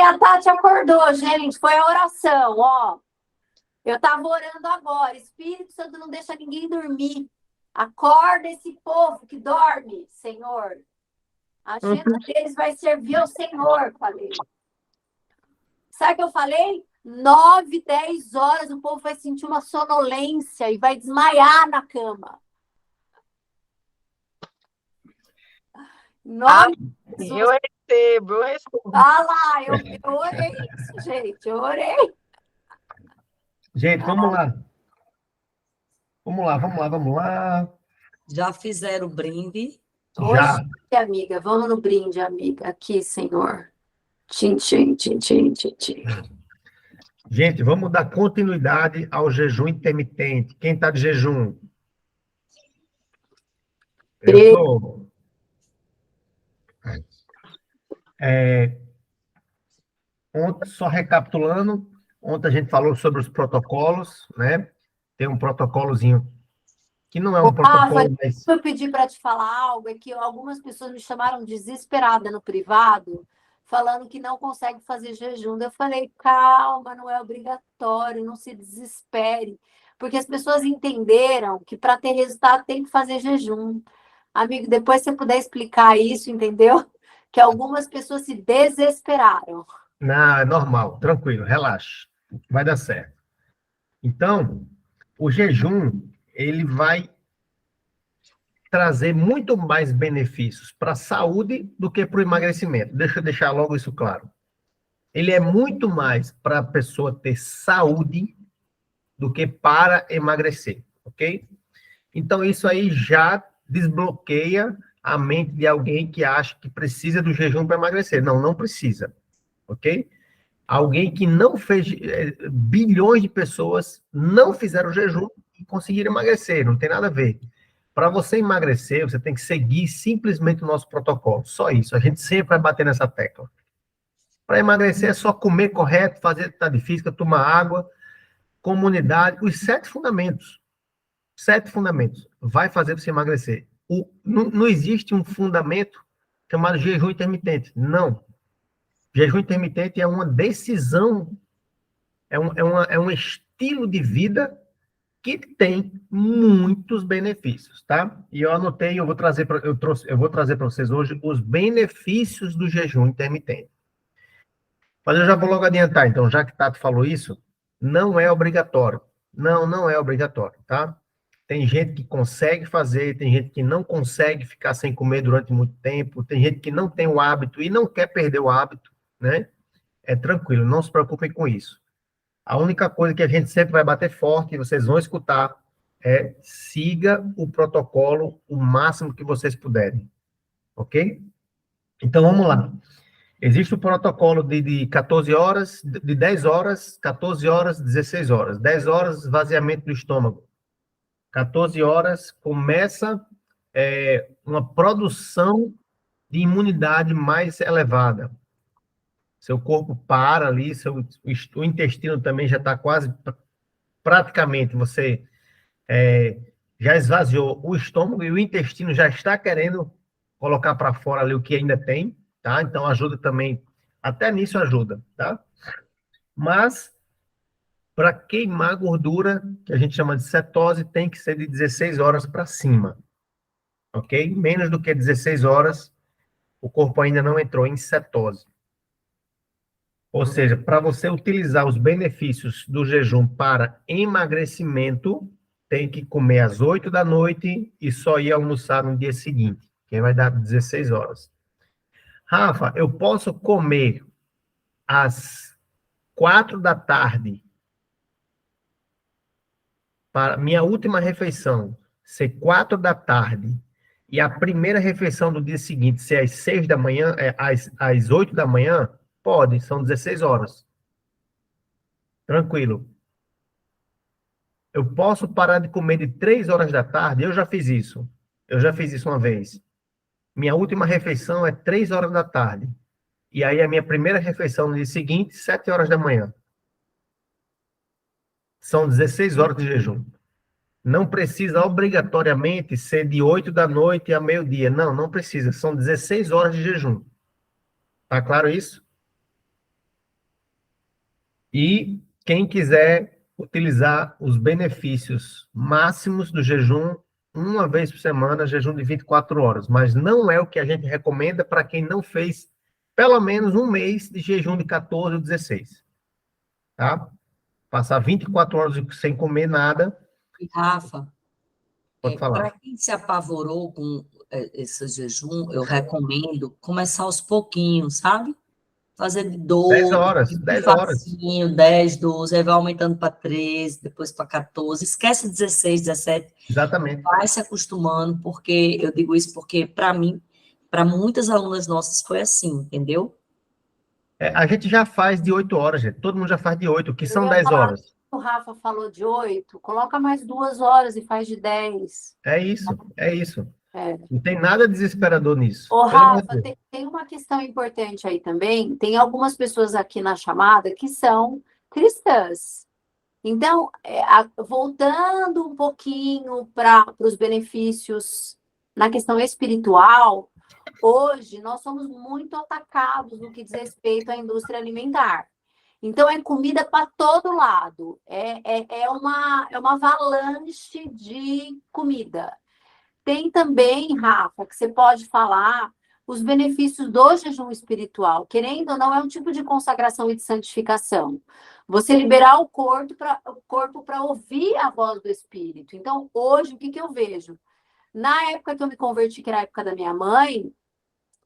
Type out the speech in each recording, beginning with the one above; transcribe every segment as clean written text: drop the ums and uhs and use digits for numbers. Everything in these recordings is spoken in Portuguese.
a Tati acordou, gente. Foi a oração, ó. Eu estava orando agora. Espírito Santo não deixa ninguém dormir. Acorda esse povo que dorme, Senhor. A agenda deles vai servir ao Senhor, falei. Sabe o que eu falei? 9, 10 horas o povo vai sentir uma sonolência e vai desmaiar na cama. 9, eu recebo, eu recebo. Ah lá, eu orei isso, gente. Eu orei. Gente, vamos lá. Vamos lá. Já fizeram o brinde? Já. Hoje, amiga, vamos no brinde, amiga. Aqui, Senhor. Tchim, tchim, tchim, tchim, tchim, tchim. Gente, vamos dar continuidade ao jejum intermitente. Quem está de jejum? Eu estou. Ontem, só recapitulando, ontem a gente falou sobre os protocolos, né? Tem um protocolozinho que não é um protocolo, mas... Eu pedi para te falar algo, é que algumas pessoas me chamaram desesperada no privado, falando que não consegue fazer jejum. Eu falei, calma, não é obrigatório, não se desespere. Porque as pessoas entenderam que para ter resultado tem que fazer jejum. Amigo, depois se você puder explicar isso, entendeu? Que algumas pessoas se desesperaram. Não, é normal, tranquilo, relaxa, vai dar certo. Então, o jejum, ele vai trazer muito mais benefícios para a saúde do que para o emagrecimento. Deixa eu deixar logo isso claro. Ele é muito mais para a pessoa ter saúde do que para emagrecer, ok? Então, isso aí já desbloqueia a mente de alguém que acha que precisa do jejum para emagrecer. Não, não precisa, ok? Alguém que não fez, bilhões de pessoas não fizeram jejum e conseguiram emagrecer, não tem nada a ver. Para você emagrecer, você tem que seguir simplesmente o nosso protocolo, só isso. A gente sempre vai bater nessa tecla. Para emagrecer é só comer correto, fazer atividade física, tomar água, comunidade, os 7 fundamentos. 7 fundamentos. Vai fazer você emagrecer. Não existe um fundamento chamado jejum intermitente. Não. Jejum intermitente é uma decisão, é um estilo de vida que tem muitos benefícios, tá? E eu anotei, eu vou trazer para vocês hoje os benefícios do jejum intermitente. Mas eu já vou logo adiantar, então, já que Tato falou isso, não é obrigatório. Não é obrigatório, tá? Tem gente que consegue fazer, tem gente que não consegue ficar sem comer durante muito tempo, tem gente que não tem o hábito e não quer perder o hábito, né? É tranquilo, não se preocupem com isso. A única coisa que a gente sempre vai bater forte, e vocês vão escutar, é siga o protocolo o máximo que vocês puderem, ok? Então, vamos lá. Existe o protocolo de 14 horas, de 10 horas, 14 horas, 16 horas. 10 horas, esvaziamento do estômago. 14 horas, começa uma produção de imunidade mais elevada. Seu corpo para ali, o intestino também já está quase, praticamente, você já esvaziou o estômago e o intestino já está querendo colocar para fora ali o que ainda tem, tá? Então, ajuda também, até nisso ajuda, tá? Mas, para queimar gordura, que a gente chama de cetose, tem que ser de 16 horas para cima, ok? Menos do que 16 horas, o corpo ainda não entrou em cetose. Ou seja, para você utilizar os benefícios do jejum para emagrecimento, tem que comer às 8 da noite e só ir almoçar no dia seguinte, que vai dar 16 horas. Rafa, eu posso comer às 4 da tarde para minha última refeição ser 4 da tarde e a primeira refeição do dia seguinte ser às 6 da manhã, às 8 da manhã? Pode, são 16 horas. Tranquilo. Eu posso parar de comer de 3 horas da tarde? Eu já fiz isso. Eu já fiz isso uma vez. Minha última refeição é 3 horas da tarde. E aí a minha primeira refeição no dia seguinte, 7 horas da manhã. São 16 horas de jejum. Não precisa obrigatoriamente ser de 8 da noite a meio-dia. Não, não precisa. São 16 horas de jejum. Tá claro isso? E quem quiser utilizar os benefícios máximos do jejum, uma vez por semana, jejum de 24 horas. Mas não é o que a gente recomenda para quem não fez pelo menos um mês de jejum de 14 ou 16. Tá? Passar 24 horas sem comer nada. E, Rafa, Pode falar. para quem se apavorou com esse jejum, eu recomendo começar aos pouquinhos, sabe? Fazer de 10 horas, 10 horas. facinho, 10, 12, aí vai aumentando para 13, depois para 14, esquece 16, 17, Exatamente. vai se acostumando, porque eu digo isso porque, para mim, para muitas alunas nossas foi assim, entendeu? A gente já faz de 8 horas, gente. Todo mundo já faz de 8, que Eu são ia 10 falar, horas. o Rafa falou de 8, coloca mais 2 horas e faz de 10. É isso, é isso. É. Não tem nada desesperador nisso. Ô, Pelo amor de Rafa, Deus. tem uma questão importante aí também. Tem algumas pessoas aqui na chamada que são cristãs. Então, voltando um pouquinho para os benefícios na questão espiritual, hoje nós somos muito atacados no que diz respeito à indústria alimentar. Então, é comida para todo lado. É uma avalanche de comida. Tem também, Rafa, que você pode falar os benefícios do jejum espiritual. Querendo ou não, é um tipo de consagração e de santificação. Você liberar o corpo para ouvir a voz do Espírito. Então, hoje, o que eu vejo? Na época que eu me converti, que era a época da minha mãe,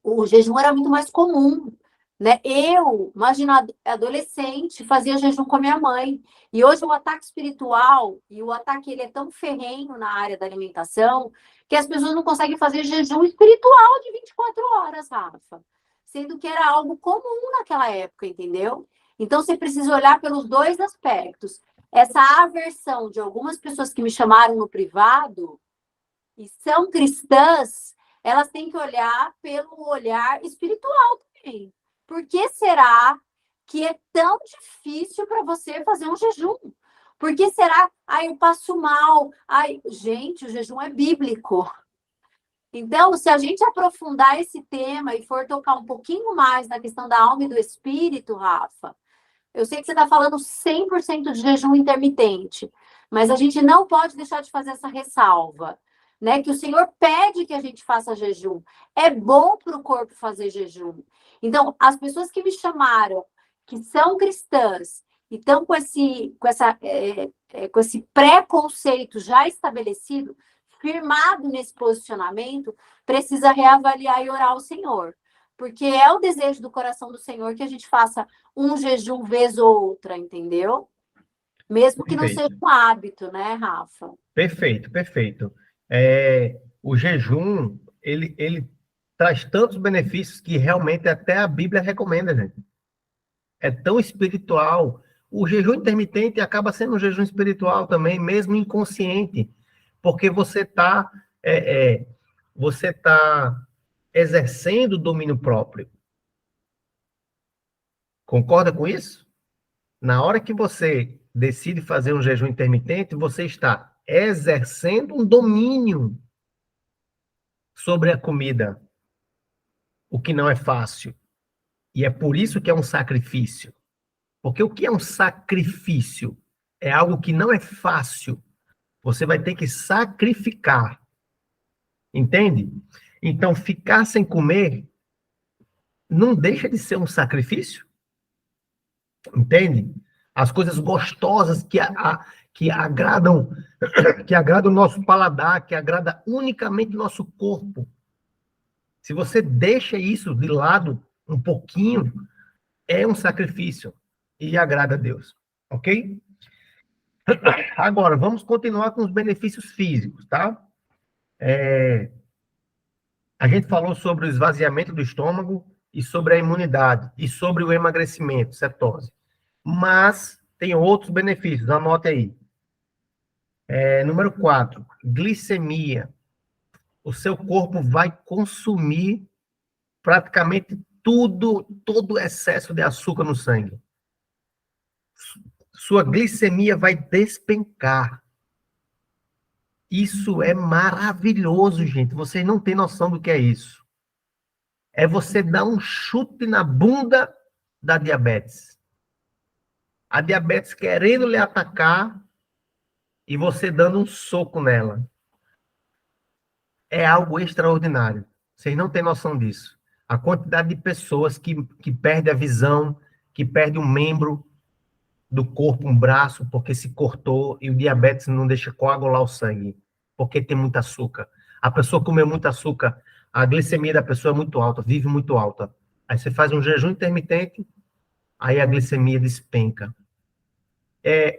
o jejum era muito mais comum, né? Eu, imagina, adolescente, fazia jejum com a minha mãe. E hoje o ataque espiritual e o ataque ele é tão ferrenho na área da alimentação que as pessoas não conseguem fazer jejum espiritual de 24 horas, Rafa. Sendo que era algo comum naquela época, entendeu? Então você precisa olhar pelos dois aspectos. Essa aversão de algumas pessoas que me chamaram no privado e são cristãs, elas têm que olhar pelo olhar espiritual também. Por que será que é tão difícil para você fazer um jejum? Por que será? Ai, eu passo mal. Ai, gente, o jejum é bíblico. Então, se a gente aprofundar esse tema e for tocar um pouquinho mais na questão da alma e do espírito, Rafa, eu sei que você está falando 100% de jejum intermitente, mas a gente não pode deixar de fazer essa ressalva, né? Que o Senhor pede que a gente faça jejum. É bom para o corpo fazer jejum. Então, as pessoas que me chamaram, que são cristãs, e estão com esse preconceito já estabelecido, firmado nesse posicionamento, precisa reavaliar e orar ao Senhor. Porque é o desejo do coração do Senhor que a gente faça um jejum vez ou outra, entendeu? Mesmo que não seja um hábito, né, Rafa? Perfeito, perfeito. O jejum, ele traz tantos benefícios que realmente até a Bíblia recomenda, gente. É tão espiritual. O jejum intermitente acaba sendo um jejum espiritual também, mesmo inconsciente, porque você tá exercendo o domínio próprio. Concorda com isso? Na hora que você decide fazer um jejum intermitente, você está exercendo um domínio sobre a comida, o que não é fácil. E é por isso que é um sacrifício. Porque o que é um sacrifício? É algo que não é fácil. Você vai ter que sacrificar. Entende? Então, ficar sem comer não deixa de ser um sacrifício. Entende? As coisas gostosas que agradam o nosso paladar, que agrada unicamente o nosso corpo. Se você deixa isso de lado um pouquinho, é um sacrifício e agrada a Deus, ok? Agora, vamos continuar com os benefícios físicos, tá? A gente falou sobre o esvaziamento do estômago e sobre a imunidade e sobre o emagrecimento, cetose. Mas tem outros benefícios, anote aí. Número 4, glicemia. O seu corpo vai consumir praticamente todo o excesso de açúcar no sangue. Sua glicemia vai despencar. Isso é maravilhoso, gente. Vocês não têm noção do que é isso. É você dar um chute na bunda da diabetes. A diabetes querendo lhe atacar e você dando um soco nela. É algo extraordinário. Vocês não têm noção disso. A quantidade de pessoas que perde a visão, que perde um membro do corpo, um braço, porque se cortou, e o diabetes não deixa coagular o sangue, porque tem muito açúcar. A pessoa comeu muito açúcar, a glicemia da pessoa é muito alta, vive muito alta. Aí você faz um jejum intermitente, aí a glicemia despenca.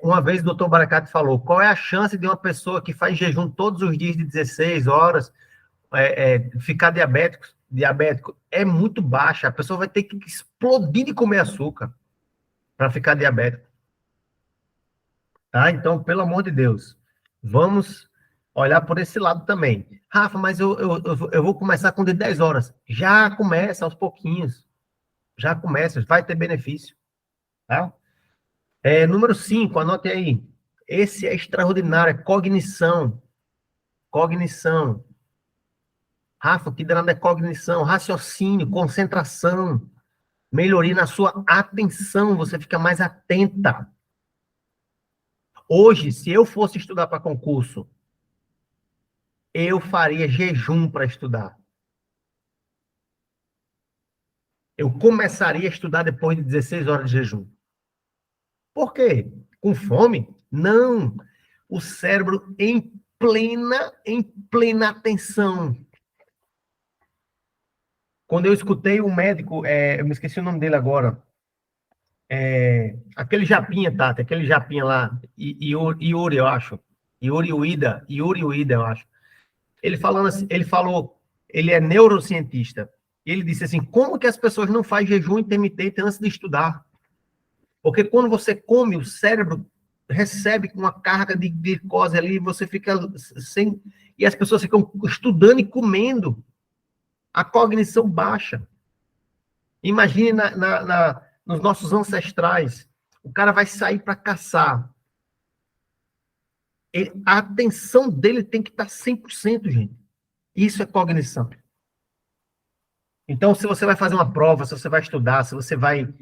Uma vez o doutor Baracato falou, qual é a chance de uma pessoa que faz jejum todos os dias de 16 horas ficar diabético? É muito baixa, a pessoa vai ter que explodir de comer açúcar para ficar diabético. Tá? Então, pelo amor de Deus, vamos olhar por esse lado também. Rafa, mas eu vou começar com de 10 horas. Já começa aos pouquinhos. Já começa, vai ter benefício. Tá? Número 5, anote aí. Esse é extraordinário, é cognição. Cognição. Rafa, que danado é cognição? Raciocínio, concentração. Melhoria na sua atenção, você fica mais atenta. Hoje, se eu fosse estudar para concurso, eu faria jejum para estudar. Eu começaria a estudar depois de 16 horas de jejum. Por quê? Com fome? Não. O cérebro em plena atenção. Quando eu escutei um médico, eu me esqueci o nome dele agora, aquele japinha, Tati, aquele japinha lá, Yuri, eu acho. Yuri Ueda, eu acho. Ele falando assim, ele é neurocientista. Ele disse assim, como que as pessoas não fazem jejum intermitente antes de estudar? Porque quando você come, o cérebro recebe uma carga de glicose ali, você fica sem... E as pessoas ficam estudando e comendo. A cognição baixa. Imagine nos nossos ancestrais. O cara vai sair para caçar. A atenção dele tem que estar 100%, gente. Isso é cognição. Então, se você vai fazer uma prova, se você vai estudar, se você vai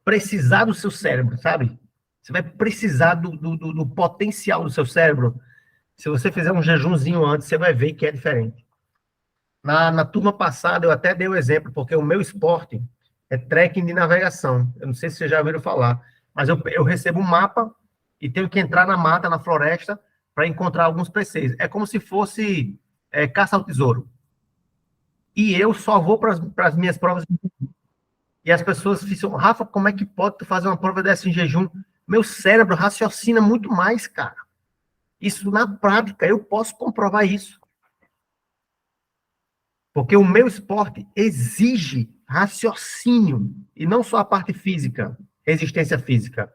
precisar do seu cérebro, sabe? Você vai precisar do potencial do seu cérebro. Se você fizer um jejumzinho antes, você vai ver que é diferente. Na turma passada, eu até dei o exemplo, porque o meu esporte é trekking de navegação. Eu não sei se vocês já ouviram falar, mas eu recebo um mapa e tenho que entrar na mata, na floresta, para encontrar alguns PCs. É como se fosse caça ao tesouro. E eu só vou para as minhas provas. E as pessoas ficam, Rafa, como é que pode tu fazer uma prova dessa em jejum? Meu cérebro raciocina muito mais, cara. Isso na prática, eu posso comprovar isso. Porque o meu esporte exige raciocínio, e não só a parte física, resistência física.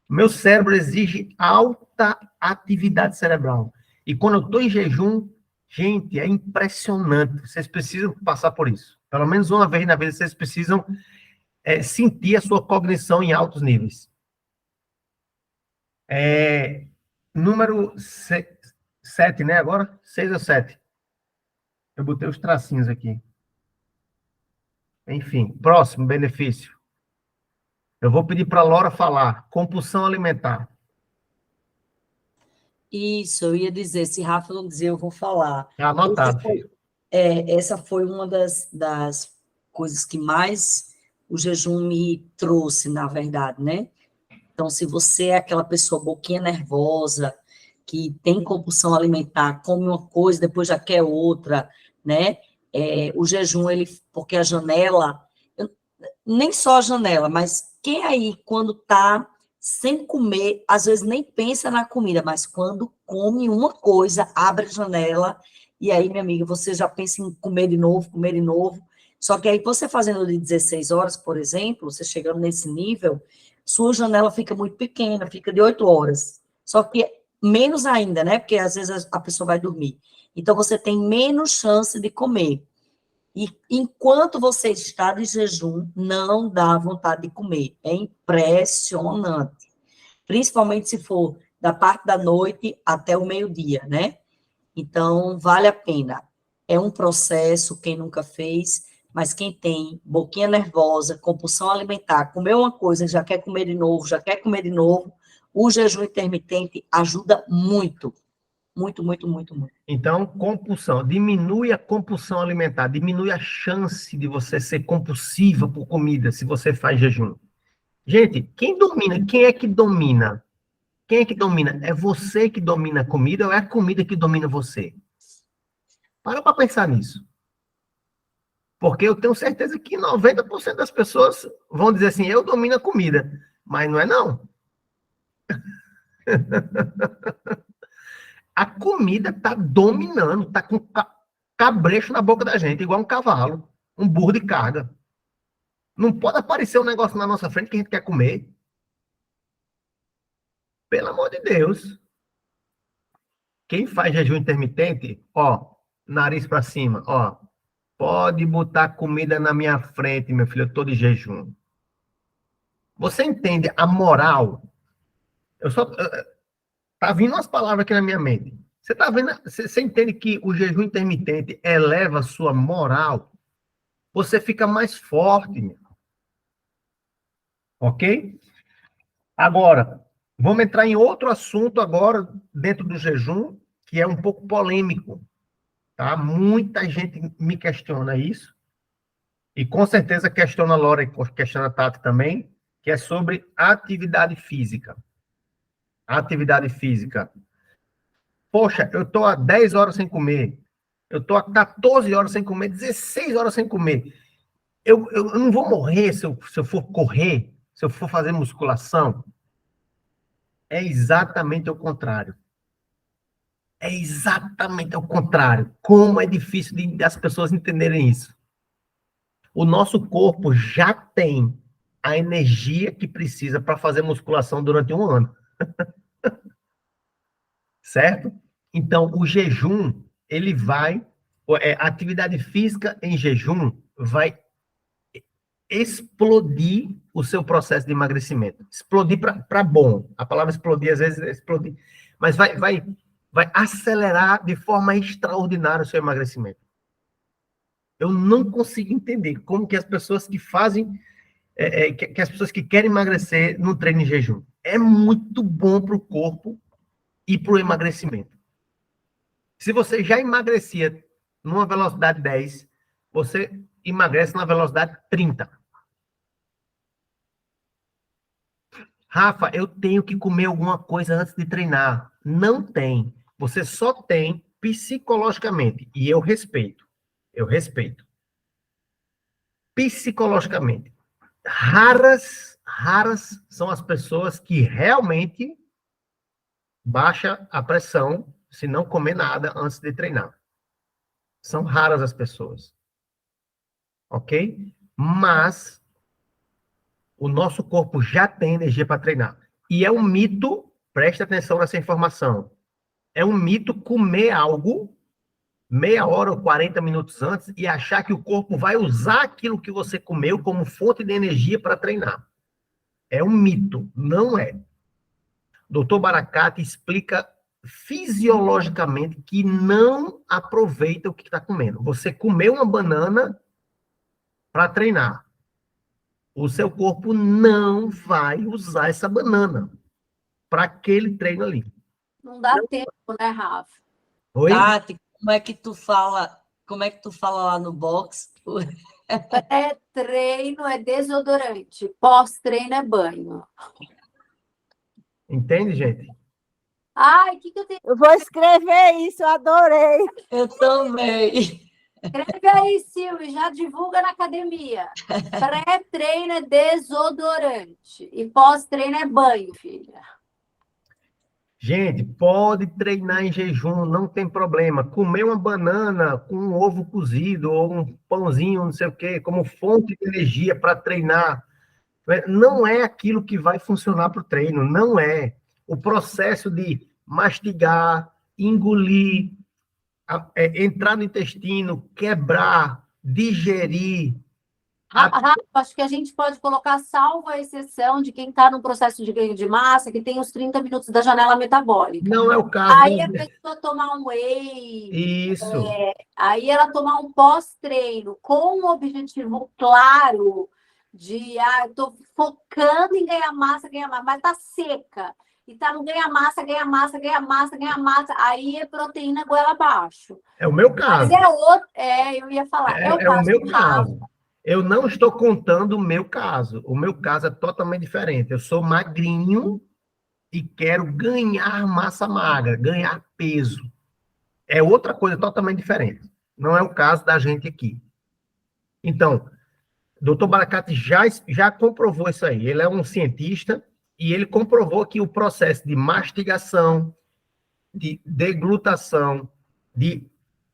O meu cérebro exige alta atividade cerebral. E quando eu estou em jejum, gente, é impressionante. Vocês precisam passar por isso. Pelo menos uma vez na vida, vocês precisam sentir a sua cognição em altos níveis. Número 7, né? Agora? 6 ou 7? Eu botei os tracinhos aqui. Enfim, próximo benefício. Eu vou pedir para a Laura falar. Compulsão alimentar. Isso, eu ia dizer, se Rafa não dizer, eu vou falar. Tá anotado. Essa foi uma das coisas que mais o jejum me trouxe, na verdade, né? Então, se você é aquela pessoa boquinha nervosa, que tem compulsão alimentar, come uma coisa, depois já quer outra, né? O jejum, porque a janela, nem só a janela, mas quem aí, quando está sem comer, às vezes nem pensa na comida, mas quando come uma coisa, abre a janela, e aí, minha amiga, você já pensa em comer de novo, comer de novo. Só que aí, você fazendo de 16 horas, por exemplo, você chegando nesse nível, sua janela fica muito pequena, fica de 8 horas. Só que menos ainda, né? Porque às vezes a pessoa vai dormir. Então, você tem menos chance de comer. E enquanto você está de jejum, não dá vontade de comer. É impressionante. Principalmente se for da parte da noite até o meio-dia, né? Então, vale a pena. É um processo, quem nunca fez, Mas quem tem boquinha nervosa, compulsão alimentar, comeu uma coisa, já quer comer de novo, já quer comer de novo, o jejum intermitente ajuda muito. Muito, muito, muito, muito. Então, compulsão. Diminui a compulsão alimentar, diminui a chance de você ser compulsiva por comida se você faz jejum. Gente, quem domina? Quem é que domina? Quem é que domina? É você que domina a comida ou é a comida que domina você? Para pensar nisso. Porque eu tenho certeza que 90% das pessoas vão dizer assim, eu domino a comida. Mas não é não. A comida está dominando, está com cabrecho na boca da gente, igual um cavalo, um burro de carga. Não pode aparecer um negócio na nossa frente que a gente quer comer. Pelo amor de Deus. Quem faz jejum intermitente, ó, nariz para cima, ó, pode botar comida na minha frente, meu filho, eu tô de jejum. Você entende a moral? Tá vindo umas palavras aqui na minha mente. Você tá vendo? Você entende que o jejum intermitente eleva a sua moral? Você fica mais forte, meu. Ok? Agora, vamos entrar em outro assunto agora, dentro do jejum, que é um pouco polêmico, tá? Muita gente me questiona isso, e com certeza questiona a Laura e questiona a Tati também, que é sobre atividade física. Atividade física. Poxa, eu estou há 10 horas sem comer, eu estou há 14 horas sem comer, 16 horas sem comer. Eu não vou morrer se eu for correr, se eu for fazer musculação? É exatamente o contrário. É exatamente o contrário. Como é difícil das pessoas entenderem isso. O nosso corpo já tem a energia que precisa para fazer musculação durante um ano. Certo? Então, o jejum, ele vai... atividade física em jejum vai explodir o seu processo de emagrecimento. Explodir para bom. A palavra explodir, às vezes, é explodir. Mas vai acelerar de forma extraordinária o seu emagrecimento. Eu não consigo entender como que as pessoas que fazem, que as pessoas que querem emagrecer não treinam em jejum. É muito bom para o corpo e para o emagrecimento. Se você já emagrecia numa velocidade 10, você emagrece na velocidade 30. Rafa, eu tenho que comer alguma coisa antes de treinar. Não tem. Você só tem psicologicamente. E eu respeito. Eu respeito. Psicologicamente. Raras são as pessoas que realmente baixam a pressão se não comer nada antes de treinar. São raras as pessoas. Ok? Mas o nosso corpo já tem energia para treinar. E é um mito, preste atenção nessa informação, é um mito comer algo meia hora ou 40 minutos antes e achar que o corpo vai usar aquilo que você comeu como fonte de energia para treinar. É um mito, não é. Dr. Baracate explica fisiologicamente que não aproveita o que está comendo. Você comeu uma banana para treinar. O seu corpo não vai usar essa banana para aquele treino ali. Não dá tempo, né, Rafa? Oi? Tati, como é que tu fala lá no box? Pré-treino é desodorante, pós-treino é banho. Entende, gente? Ai, o que eu tenho? Eu vou escrever isso, eu adorei. Eu também. Escreve aí, Silvio, já divulga na academia. Pré-treino é desodorante e pós-treino é banho, filha. Gente, pode treinar em jejum, não tem problema. Comer uma banana com um ovo cozido ou um pãozinho, não sei o quê, como fonte de energia para treinar, não é aquilo que vai funcionar para o treino, não é. O processo de mastigar, engolir, entrar no intestino, quebrar, digerir, Rafa, acho que a gente pode colocar salvo a exceção de quem está no processo de ganho de massa, que tem os 30 minutos da janela metabólica. Não é o caso. Aí a pessoa tomar um whey, Isso. aí ela tomar um pós-treino com um objetivo claro de, eu tô focando em ganhar massa, mas tá seca. E tá no ganha massa, ganha massa, ganha massa, ganha massa. Aí é proteína goela abaixo. É o meu Mas caso. é outro, eu ia falar, é o É o caso meu do Rafa. caso. Eu não estou contando o meu caso. O meu caso é totalmente diferente. Eu sou magrinho e quero ganhar massa magra, ganhar peso. É outra coisa totalmente diferente. Não é o caso da gente aqui. Então, Dr. Baracate já comprovou isso aí. Ele é um cientista e ele comprovou que o processo de mastigação, de deglutação, de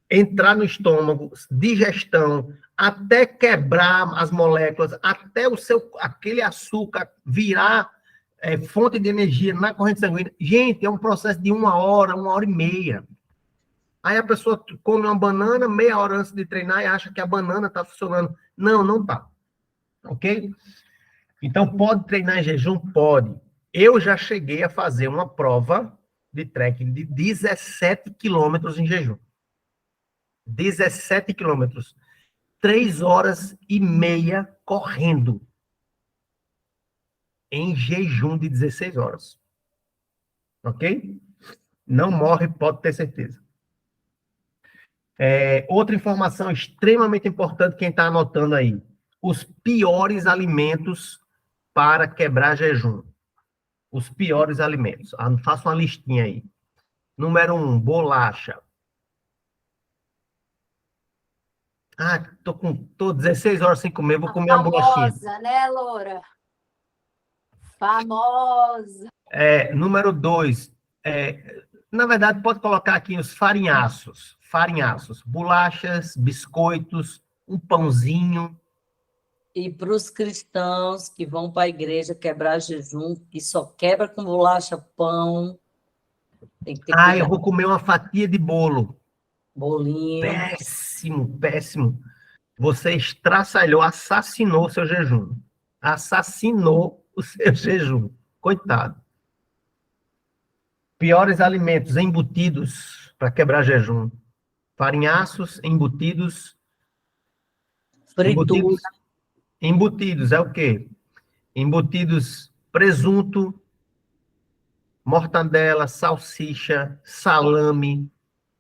entrar no estômago, digestão, até quebrar as moléculas, até aquele açúcar virar fonte de energia na corrente sanguínea. Gente, é um processo de 1 hora e meia. Aí a pessoa come uma banana meia hora antes de treinar e acha que a banana está funcionando. Não, não está. Ok? Então, pode treinar em jejum? Pode. Eu já cheguei a fazer uma prova de trekking de 17 quilômetros em jejum. 17 quilômetros. 3 horas e meia correndo. Em jejum de 16 horas. Ok? Não morre, pode ter certeza. Outra informação extremamente importante, quem está anotando aí. Os piores alimentos para quebrar jejum. Os piores alimentos. Faça uma listinha aí. Número 1, bolacha. Tô 16 horas sem comer, vou comer uma bolachinha. Famosa, né, Loura? Famosa. Número 2, na verdade, pode colocar aqui os farinhaços. Farinhaços, bolachas, biscoitos, um pãozinho. E para os cristãos que vão para a igreja quebrar jejum, que só quebra com bolacha, pão, tem que ter Eu cuidado. vou comer uma fatia de bolo. Bolinho. Péssimo, péssimo. Você estraçalhou, assassinou o seu jejum. Assassinou o seu jejum. Coitado. Piores alimentos, embutidos para quebrar jejum. Farinhaços, embutidos. Fritura. Embutidos é o quê? Embutidos, presunto, mortadela, salsicha, salame.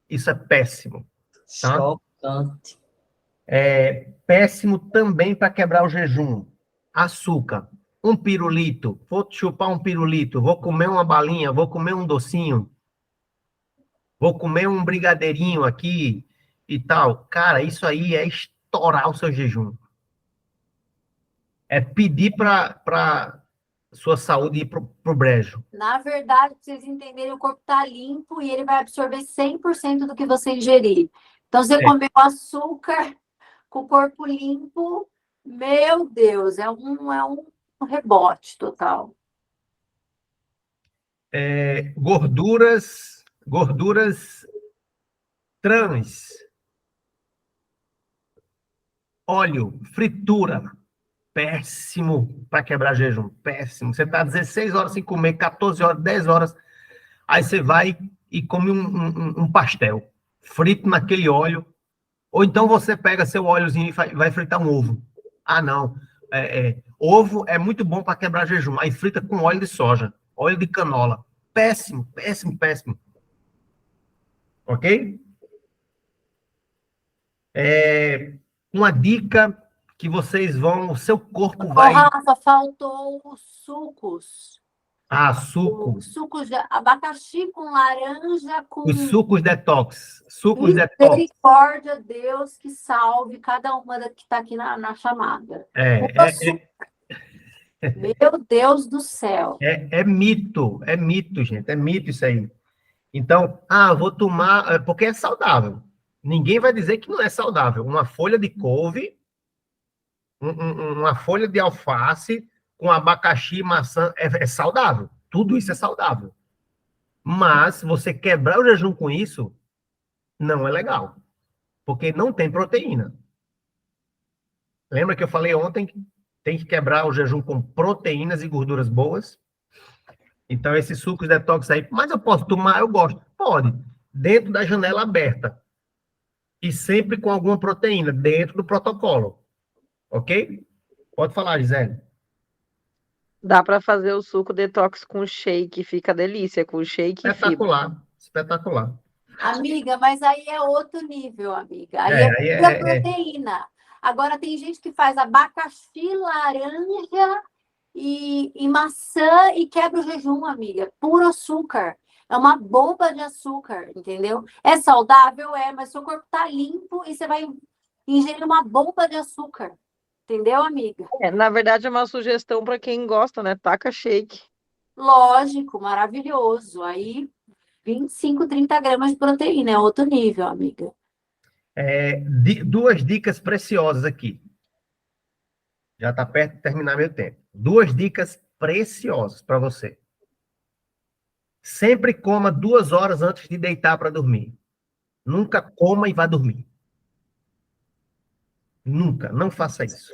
Isso é péssimo. Tá? Chocante. Péssimo também para quebrar o jejum. Açúcar. Um pirulito. Vou chupar um pirulito. Vou comer uma balinha. Vou comer um docinho. Vou comer um brigadeirinho aqui e tal. Cara, isso aí é estourar o seu jejum. É pedir para sua saúde ir pro brejo. Na verdade, pra vocês entenderem, o corpo tá limpo e ele vai absorver 100% do que você ingerir. Então, você comeu açúcar com o corpo limpo, meu Deus, é um rebote total. Gorduras trans. Óleo, fritura. Péssimo para quebrar jejum. Péssimo. Você está 16 horas sem comer, 14 horas, 10 horas. Aí você vai e come um pastel frito naquele óleo. Ou então você pega seu óleozinho e vai fritar um ovo. Não. Ovo é muito bom para quebrar jejum. Aí frita com óleo de soja, óleo de canola. Péssimo, péssimo, péssimo. Ok? Uma dica que vocês vão, o seu corpo vai... Rafa, faltou os sucos. Suco. Os sucos de abacaxi com laranja, com... Os sucos detox. Sucos detox. Misericórdia, Deus que salve cada uma que está aqui na chamada. Meu Deus do céu. É mito, gente. É mito isso aí. Então, vou tomar... Porque é saudável. Ninguém vai dizer que não é saudável. Uma folha de couve, uma folha de alface, com abacaxi, maçã, é saudável. Tudo isso é saudável. Mas você quebrar o jejum com isso, não é legal. Porque não tem proteína. Lembra que eu falei ontem que tem que quebrar o jejum com proteínas e gorduras boas? Então, esses sucos detox aí, mas eu posso tomar? Eu gosto. Pode. Dentro da janela aberta. E sempre com alguma proteína, dentro do protocolo. Ok? Pode falar, Gisele. Dá para fazer o suco detox com shake, fica delícia, com shake e fibra. Espetacular. Espetacular. Amiga, mas aí é outro nível, amiga. Aí É, é aí pura é- proteína. Agora tem gente que faz abacaxi, laranja e maçã e quebra o jejum, amiga. Puro açúcar. É uma bomba de açúcar, entendeu? É saudável, mas seu corpo tá limpo e você vai ingerir uma bomba de açúcar. Entendeu, amiga? Na verdade, é uma sugestão para quem gosta, né? Taca shake. Lógico, maravilhoso. Aí 25, 30 gramas de proteína, é outro nível, amiga. Duas dicas preciosas aqui. Já está perto de terminar meu tempo. Duas dicas preciosas para você. Sempre coma 2 horas antes de deitar para dormir. Nunca coma e vá dormir. Nunca. Não faça isso.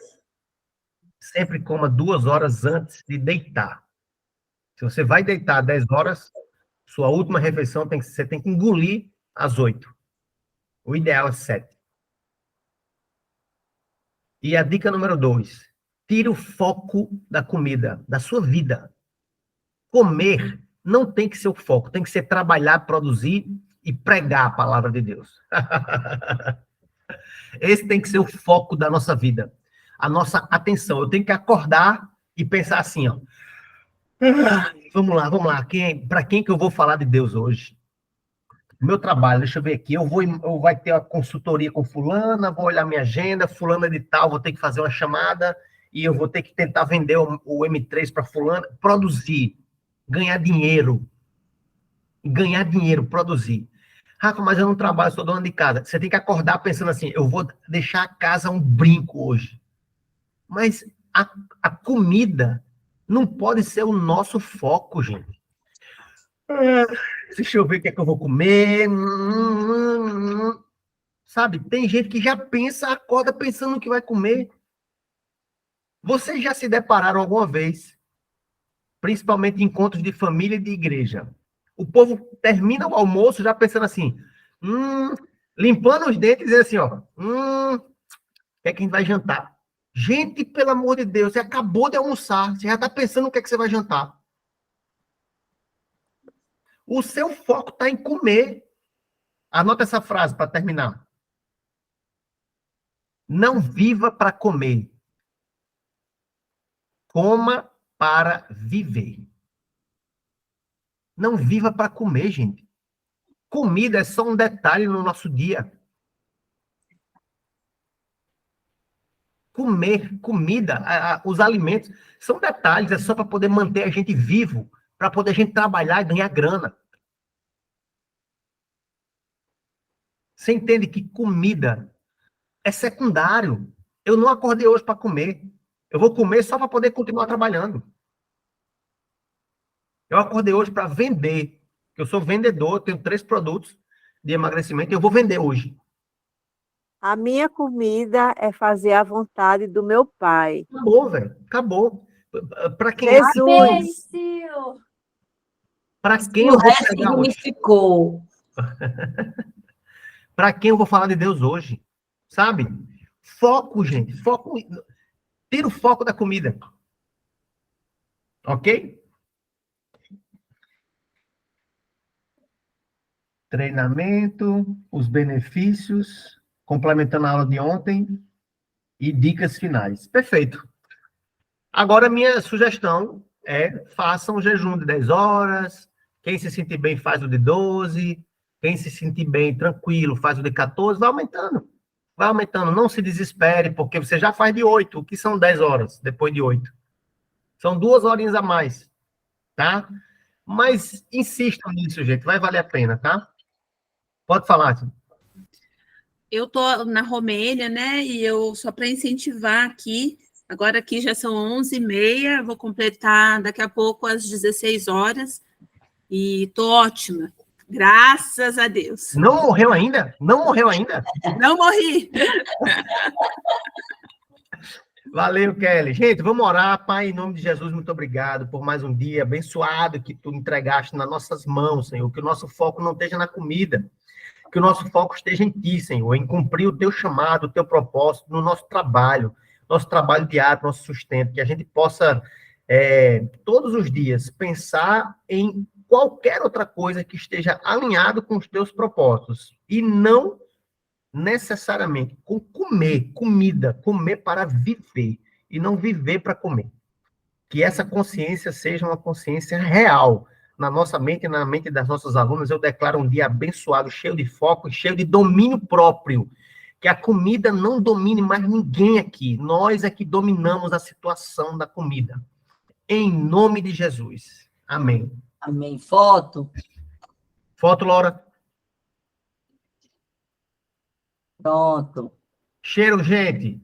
Sempre coma 2 horas antes de deitar. Se você vai deitar 10 horas, sua última refeição você tem que engolir às 8. O ideal é 7. E a dica número 2. Tire o foco da comida, da sua vida. Comer não tem que ser o foco, tem que ser trabalhar, produzir e pregar a palavra de Deus. Esse tem que ser o foco da nossa vida. A nossa atenção. Eu tenho que acordar e pensar assim, ó. Vamos lá. Para quem que eu vou falar de Deus hoje? Meu trabalho, deixa eu ver aqui. Vai ter uma consultoria com fulana, vou olhar minha agenda, fulana de tal, vou ter que fazer uma chamada e eu vou ter que tentar vender o M3 para fulana, produzir, ganhar dinheiro, produzir. Rafa, mas eu não trabalho, sou dona de casa. Você tem que acordar pensando assim, eu vou deixar a casa um brinco hoje. Mas a comida não pode ser o nosso foco, gente. Deixa eu ver o que é que eu vou comer. Sabe, tem gente que já acorda pensando no que vai comer. Vocês já se depararam alguma vez, principalmente em encontros de família e de igreja, o povo termina o almoço já pensando assim, limpando os dentes e dizendo assim, ó, o que é que a gente vai jantar? Gente, pelo amor de Deus, você acabou de almoçar, você já está pensando no que é que você vai jantar. O seu foco está em comer. Anota essa frase para terminar. Não viva para comer. Coma para viver. Não viva para comer, gente. Comida é só um detalhe no nosso dia. Comida, os alimentos são detalhes, é só para poder manter a gente vivo, para poder a gente trabalhar e ganhar grana. Você entende que comida é secundário. Eu não acordei hoje para comer. Eu vou comer só para poder continuar trabalhando. Eu acordei hoje para vender. Eu sou vendedor, tenho 3 produtos de emagrecimento e eu vou vender hoje. A minha comida é fazer a vontade do meu Pai. Acabou, velho. Acabou. Para quem Jesus. Para quem O eu vou resto pregar hoje? significou. Para quem eu vou falar de Deus hoje? Sabe? Foco, gente. Foco. Tira o foco da comida. Ok? Treinamento, os benefícios, complementando a aula de ontem e dicas finais. Perfeito. Agora, minha sugestão é façam um jejum de 10 horas. Quem se sentir bem faz o de 12. Quem se sentir bem, tranquilo, faz o de 14. Vai aumentando. Vai aumentando. Não se desespere, porque você já faz de 8. O que são 10 horas depois de 8? São 2 horinhas a mais. Tá? Mas insistam nisso, gente. Vai valer a pena, tá? Pode falar, Tim. Eu tô na Romênia, né? E eu só para incentivar aqui. Agora aqui já são 11h30, vou completar daqui a pouco às 16 horas. E tô ótima. Graças a Deus. Não morreu ainda? Não morreu ainda? Não morri. Valeu, Kelly. Gente, vamos orar. Pai, em nome de Jesus, muito obrigado por mais um dia abençoado que tu entregaste nas nossas mãos, Senhor. Que o nosso foco não esteja na comida, que o nosso foco esteja em ti, Senhor, em cumprir o teu chamado, o teu propósito no nosso trabalho diário, nosso sustento, que a gente possa, todos os dias, pensar em qualquer outra coisa que esteja alinhado com os teus propósitos, e não necessariamente com comer para viver, e não viver para comer. Que essa consciência seja uma consciência real na nossa mente e na mente das nossas alunas. Eu declaro um dia abençoado, cheio de foco e cheio de domínio próprio. Que a comida não domine mais ninguém aqui. Nós é que dominamos a situação da comida. Em nome de Jesus. Amém. Amém. Foto. Foto, Laura. Pronto. Cheiro, gente.